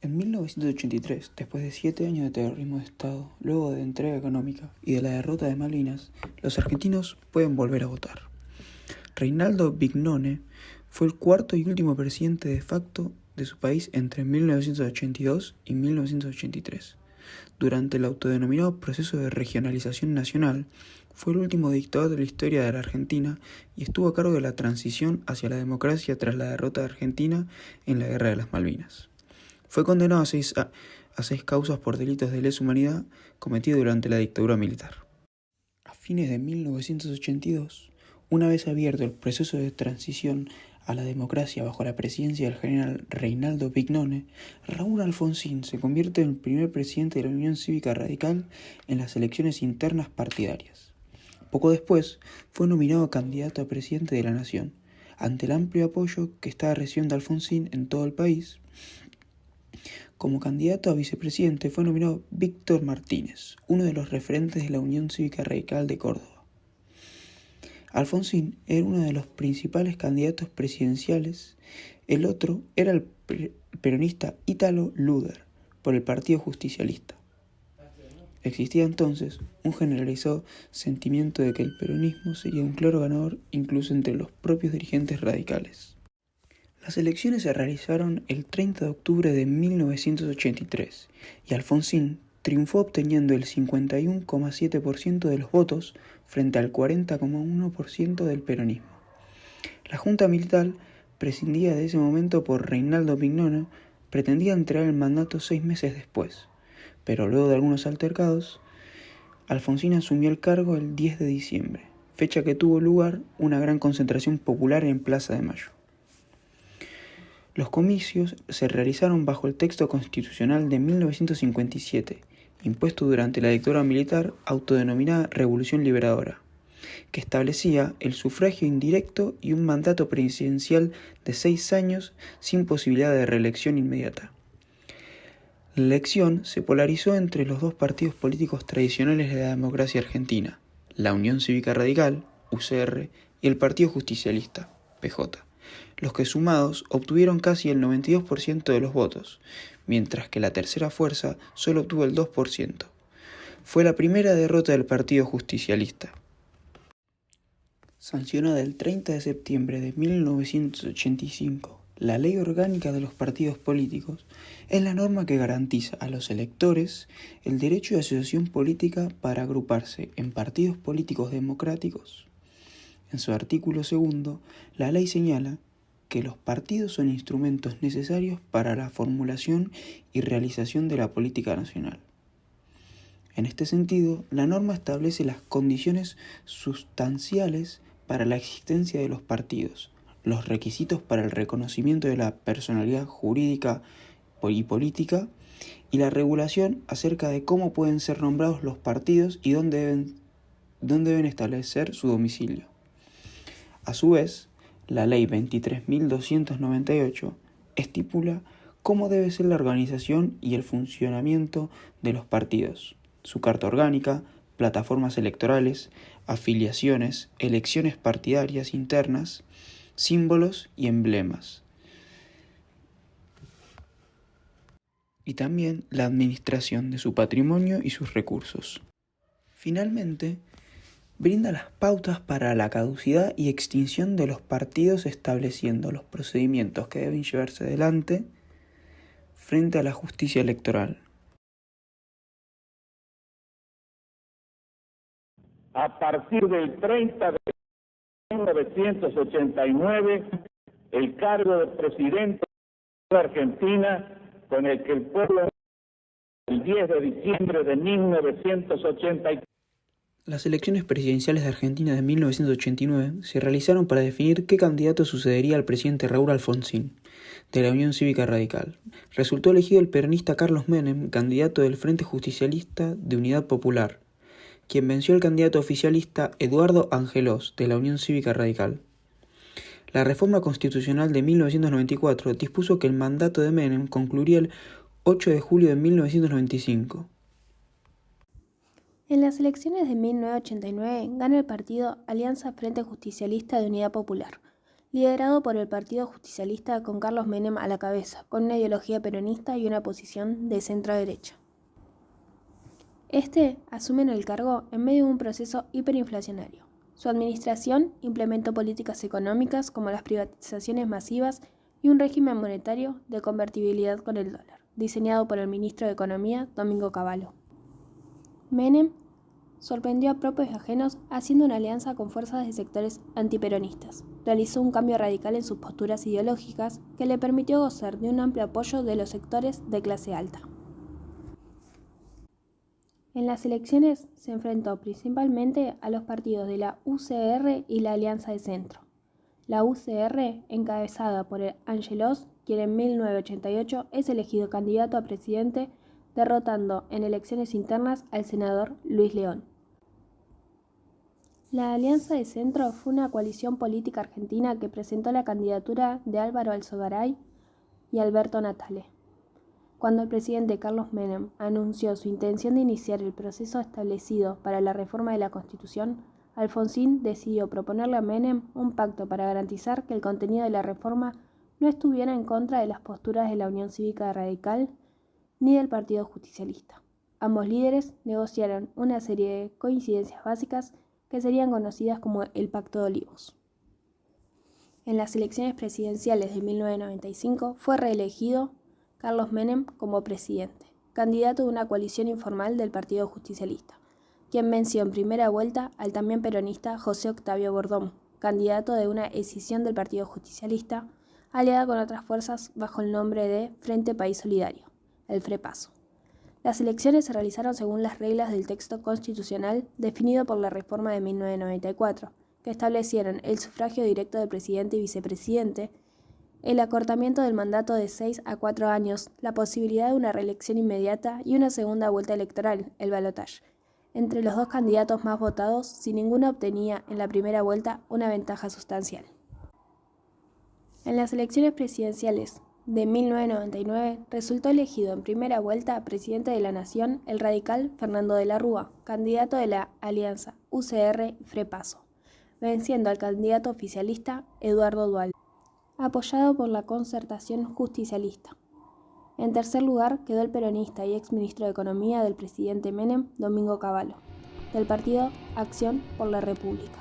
En 1983, después de 7 años de terrorismo de Estado, luego de entrega económica y de la derrota de Malvinas, los argentinos pueden volver a votar. Reinaldo Vignone fue el cuarto y último presidente de facto de su país entre 1982 y 1983. Durante el autodenominado proceso de regionalización nacional, fue el último dictador de la historia de la Argentina y estuvo a cargo de la transición hacia la democracia tras la derrota de Argentina en la Guerra de las Malvinas. Fue condenado a seis causas por delitos de lesa humanidad cometidos durante la dictadura militar. A fines de 1982, una vez abierto el proceso de transición a la democracia bajo la presidencia del general Reinaldo Vignone, Raúl Alfonsín se convierte en el primer presidente de la Unión Cívica Radical en las elecciones internas partidarias. Poco después, fue nominado candidato a presidente de la Nación, ante el amplio apoyo que estaba recibiendo Alfonsín en todo el país. Como candidato a vicepresidente fue nominado Víctor Martínez, uno de los referentes de la Unión Cívica Radical de Córdoba. Alfonsín era uno de los principales candidatos presidenciales. El otro era el peronista Ítalo Luder, por el Partido Justicialista. Existía entonces un generalizado sentimiento de que el peronismo sería un claro ganador incluso entre los propios dirigentes radicales. Las elecciones se realizaron el 30 de octubre de 1983 y Alfonsín triunfó obteniendo el 51,7% de los votos frente al 40,1% del peronismo. La Junta Militar, presidida de ese momento por Reinaldo Vignone, pretendía entregar el mandato 6 meses después, pero luego de algunos altercados, Alfonsín asumió el cargo el 10 de diciembre, fecha que tuvo lugar una gran concentración popular en Plaza de Mayo. Los comicios se realizaron bajo el texto constitucional de 1957, impuesto durante la dictadura militar autodenominada Revolución Liberadora, que establecía el sufragio indirecto y un mandato presidencial de 6 años sin posibilidad de reelección inmediata. La elección se polarizó entre los dos partidos políticos tradicionales de la democracia argentina, la Unión Cívica Radical, UCR, y el Partido Justicialista, PJ, los que sumados obtuvieron casi el 92% de los votos, mientras que la tercera fuerza solo obtuvo el 2%. Fue la primera derrota del Partido Justicialista. Sancionada el 30 de septiembre de 1985, la Ley Orgánica de los Partidos Políticos es la norma que garantiza a los electores el derecho de asociación política para agruparse en partidos políticos democráticos. En su artículo 2, la ley señala que los partidos son instrumentos necesarios para la formulación y realización de la política nacional. En este sentido, la norma establece las condiciones sustanciales para la existencia de los partidos, los requisitos para el reconocimiento de la personalidad jurídica y política, y la regulación acerca de cómo pueden ser nombrados los partidos y dónde deben establecer su domicilio. A su vez, la Ley 23.298 estipula cómo debe ser la organización y el funcionamiento de los partidos, su carta orgánica, plataformas electorales, afiliaciones, elecciones partidarias internas, símbolos y emblemas. Y también la administración de su patrimonio y sus recursos. Finalmente, brinda las pautas para la caducidad y extinción de los partidos, estableciendo los procedimientos que deben llevarse adelante frente a la justicia electoral. A partir del 30 de 1989, el cargo de presidente de Argentina, con el que el pueblo el 10 de diciembre de 1983. Las elecciones presidenciales de Argentina de 1989 se realizaron para definir qué candidato sucedería al presidente Raúl Alfonsín, de la Unión Cívica Radical. Resultó elegido el peronista Carlos Menem, candidato del Frente Justicialista de Unidad Popular, quien venció al candidato oficialista Eduardo Angelós, de la Unión Cívica Radical. La reforma constitucional de 1994 dispuso que el mandato de Menem concluiría el 8 de julio de 1995. En las elecciones de 1989 gana el partido Alianza Frente Justicialista de Unidad Popular, liderado por el Partido Justicialista con Carlos Menem a la cabeza, con una ideología peronista y una posición de centro-derecha. Este asume en el cargo en medio de un proceso hiperinflacionario. Su administración implementó políticas económicas como las privatizaciones masivas y un régimen monetario de convertibilidad con el dólar, diseñado por el ministro de Economía, Domingo Cavallo. Menem sorprendió a propios y ajenos haciendo una alianza con fuerzas de sectores antiperonistas. Realizó un cambio radical en sus posturas ideológicas que le permitió gozar de un amplio apoyo de los sectores de clase alta. En las elecciones se enfrentó principalmente a los partidos de la UCR y la Alianza de Centro. La UCR, encabezada por Ángel Oz, quien en 1988 es elegido candidato a presidente, derrotando en elecciones internas al senador Luis León. La Alianza de Centro fue una coalición política argentina que presentó la candidatura de Álvaro Alzogaray y Alberto Natale. Cuando el presidente Carlos Menem anunció su intención de iniciar el proceso establecido para la reforma de la Constitución, Alfonsín decidió proponerle a Menem un pacto para garantizar que el contenido de la reforma no estuviera en contra de las posturas de la Unión Cívica Radical ni del Partido Justicialista. Ambos líderes negociaron una serie de coincidencias básicas que serían conocidas como el Pacto de Olivos. En las elecciones presidenciales de 1995 fue reelegido Carlos Menem como presidente, candidato de una coalición informal del Partido Justicialista, quien venció en primera vuelta al también peronista José Octavio Bordón, candidato de una escisión del Partido Justicialista, aliada con otras fuerzas bajo el nombre de Frente País Solidario, el FREPASO. Las elecciones se realizaron según las reglas del texto constitucional definido por la reforma de 1994, que establecieron el sufragio directo del presidente y vicepresidente, el acortamiento del mandato de 6 a 4 años, la posibilidad de una reelección inmediata y una segunda vuelta electoral, el balotaje, entre los dos candidatos más votados si ninguno obtenía en la primera vuelta una ventaja sustancial. En las elecciones presidenciales de 1999 resultó elegido en primera vuelta presidente de la Nación el radical Fernando de la Rúa, candidato de la alianza UCR-FREPASO, venciendo al candidato oficialista Eduardo Duhalde, apoyado por la Concertación Justicialista. En tercer lugar quedó el peronista y exministro de Economía del presidente Menem, Domingo Cavallo, del partido Acción por la República.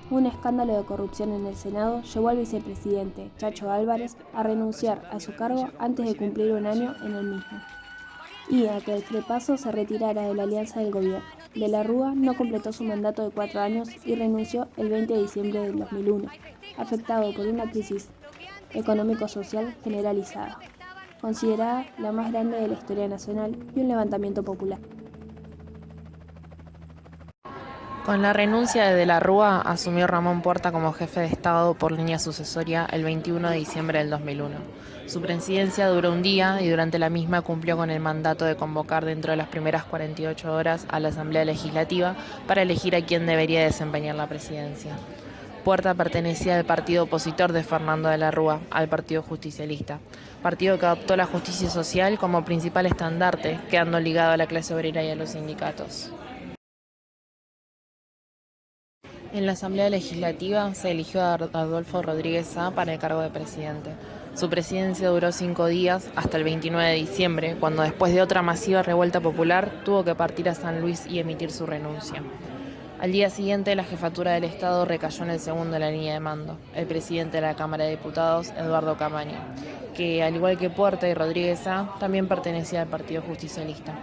Un escándalo de corrupción en el Senado llevó al vicepresidente Chacho Álvarez a renunciar a su cargo antes de cumplir un año en el mismo, y a que el FREPASO se retirara de la alianza del gobierno. De la Rúa no completó su mandato de 4 años y renunció el 20 de diciembre del 2001, afectado por una crisis económico-social generalizada, considerada la más grande de la historia nacional y un levantamiento popular. Con la renuncia de la Rúa, asumió Ramón Puerta como jefe de Estado por línea sucesoria el 21 de diciembre del 2001. Su presidencia duró un día y durante la misma cumplió con el mandato de convocar dentro de las primeras 48 horas a la Asamblea Legislativa para elegir a quien debería desempeñar la presidencia. Puerta pertenecía al partido opositor de Fernando de la Rúa, al Partido Justicialista, partido que adoptó la justicia social como principal estandarte, quedando ligado a la clase obrera y a los sindicatos. En la Asamblea Legislativa se eligió a Adolfo Rodríguez Sá para el cargo de presidente. Su presidencia duró 5 días, hasta el 29 de diciembre, cuando después de otra masiva revuelta popular tuvo que partir a San Luis y emitir su renuncia. Al día siguiente, la jefatura del Estado recayó en el segundo de la línea de mando, el presidente de la Cámara de Diputados, Eduardo Camaño, que, al igual que Puerta y Rodríguez Sá, también pertenecía al Partido Justicialista.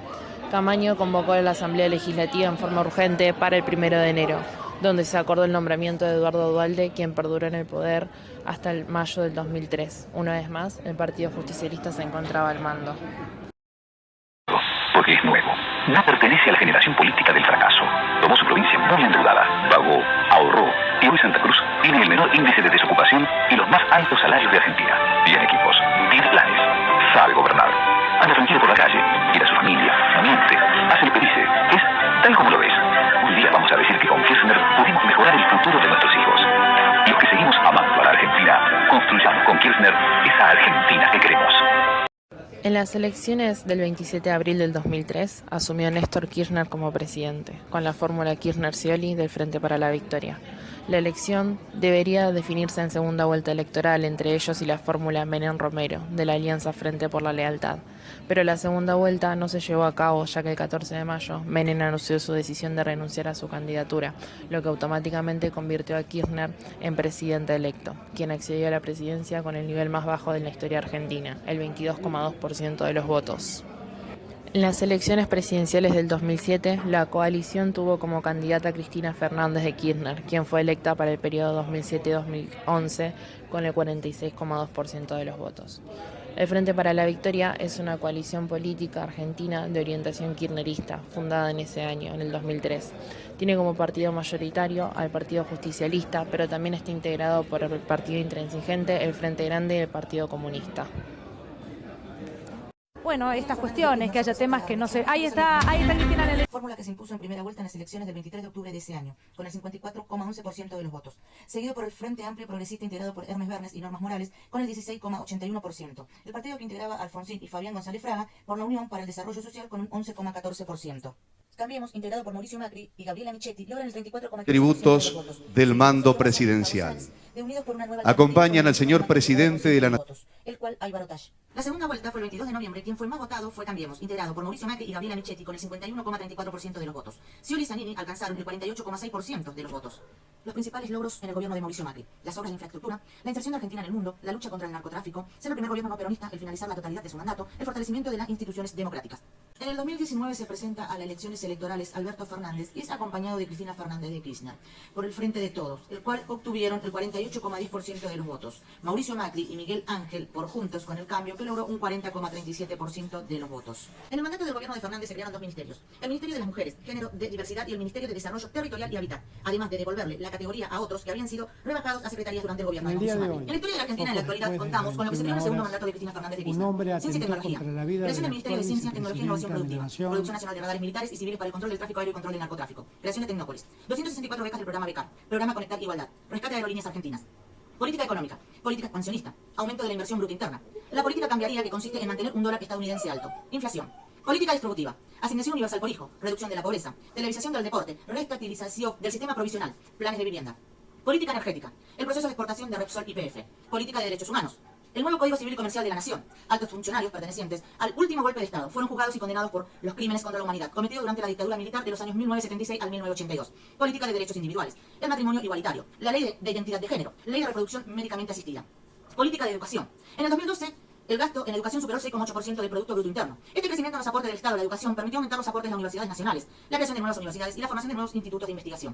Camaño convocó a la Asamblea Legislativa en forma urgente para el 1 de enero, donde se acordó el nombramiento de Eduardo Duhalde, quien perduró en el poder hasta el mayo del 2003. Una vez más, el Partido Justicialista se encontraba al mando. Porque es nuevo. No pertenece a la generación política del fracaso. Tomó su provincia muy endeudada, pagó, ahorró, y hoy Santa Cruz tiene el menor índice de desocupación y los más altos salarios de Argentina. Tiene equipos, tiene planes, sabe gobernar. Anda tranquilo por la calle, quiere a su familia, miente, hace lo que dice, es tal como lo ves. Un día vamos a decir que con Kirchner pudimos mejorar el futuro de nuestros hijos. Los que seguimos amando a la Argentina, construyamos con Kirchner esa Argentina que queremos. En las elecciones del 27 de abril del 2003 asumió Néstor Kirchner como presidente, con la fórmula Kirchner-Scioli del Frente para la Victoria. La elección debería definirse en segunda vuelta electoral entre ellos y la fórmula Menem-Romero, de la Alianza Frente por la Lealtad. Pero la segunda vuelta no se llevó a cabo, ya que el 14 de mayo Menem anunció su decisión de renunciar a su candidatura, lo que automáticamente convirtió a Kirchner en presidente electo, quien accedió a la presidencia con el nivel más bajo de la historia argentina, el 22,2% de los votos. En las elecciones presidenciales del 2007, la coalición tuvo como candidata a Cristina Fernández de Kirchner, quien fue electa para el periodo 2007-2011 con el 46,2% de los votos. El Frente para la Victoria es una coalición política argentina de orientación kirchnerista, fundada en ese año, en el 2003. Tiene como partido mayoritario al Partido Justicialista, pero también está integrado por el Partido Intransigente, el Frente Grande y el Partido Comunista. Bueno, estas cuestiones, que haya temas que no se... Ahí está Cristina Nelly. Fórmula que se impuso en primera vuelta en las elecciones del 23 de octubre de ese año, con el 54,11% de los votos, seguido por el Frente Amplio Progresista integrado por Hermes Bernes y Normas Morales, con el 16,81%. El partido que integraba a Alfonsín y Fabián González Fraga por la Unión para el Desarrollo Social con un 11,14%. Cambiemos, integrado por Mauricio Macri y Gabriela Michetti, logran el 34,15% tributos de los votos. del mando presidencial. Acompañan al señor presidente de la Nación, el cual Álvaro Tasch. La segunda vuelta fue el 22 de noviembre. Quien fue más votado fue Cambiemos, integrado por Mauricio Macri y Gabriela Michetti con el 51,34% de los votos. Scioli y Zanini alcanzaron el 48,6% de los votos. Los principales logros en el gobierno de Mauricio Macri: las obras de infraestructura, la inserción de Argentina en el mundo, la lucha contra el narcotráfico, ser el primer gobierno no peronista, el finalizar la totalidad de su mandato, el fortalecimiento de las instituciones democráticas. En el 2019 se presenta a las elecciones electorales Alberto Fernández y es acompañado de Cristina Fernández de Kirchner por el Frente de Todos, el cual obtuvieron el 48,10% de los votos. Mauricio Macri y Miguel Ángel por Juntos con el Cambio, que logró un 40,37% de los votos. En el mandato del gobierno de Fernández se crearon dos ministerios: el Ministerio de las Mujeres, Género, de Diversidad y el Ministerio de Desarrollo Territorial y Hábitat, además de devolverle la categoría a otros que habían sido rebajados a secretarías durante el gobierno de Mauricio Macri. En la historia de la Argentina en la actualidad contamos con lo que se creó en el segundo mandato de Cristina Fernández de Kirchner: Ciencia y Tecnología, creación del Ministerio de Ciencia, Tecnología e Innovación Productiva, Producción Nacional de Radares Militares y Civiles para el control del tráfico aéreo y control del narcotráfico, creación de Tecnópolis, 264 becas del programa Becar, programa Conectar Igualdad, rescate de aerolíneas argentinas. Política económica, política expansionista, aumento de la inversión bruta interna. La política cambiaría, que consiste en mantener un dólar estadounidense alto. Inflación. Política distributiva, asignación universal por hijo, reducción de la pobreza, televisación del deporte, reestatización del sistema provisional, planes de vivienda. Política energética, el proceso de exportación de Repsol y YPF. Política de derechos humanos, el nuevo Código Civil y Comercial de la Nación. Altos funcionarios pertenecientes al último golpe de Estado fueron juzgados y condenados por los crímenes contra la humanidad cometidos durante la dictadura militar de los años 1976 al 1982. Política de derechos individuales, el matrimonio igualitario, la ley de identidad de género, ley de reproducción médicamente asistida. Política de educación. En el 2012, el gasto en educación superó el 6,8% del Producto Bruto Interno. Este crecimiento en los aportes del Estado a la educación permitió aumentar los aportes a las universidades nacionales, la creación de nuevas universidades y la formación de nuevos institutos de investigación.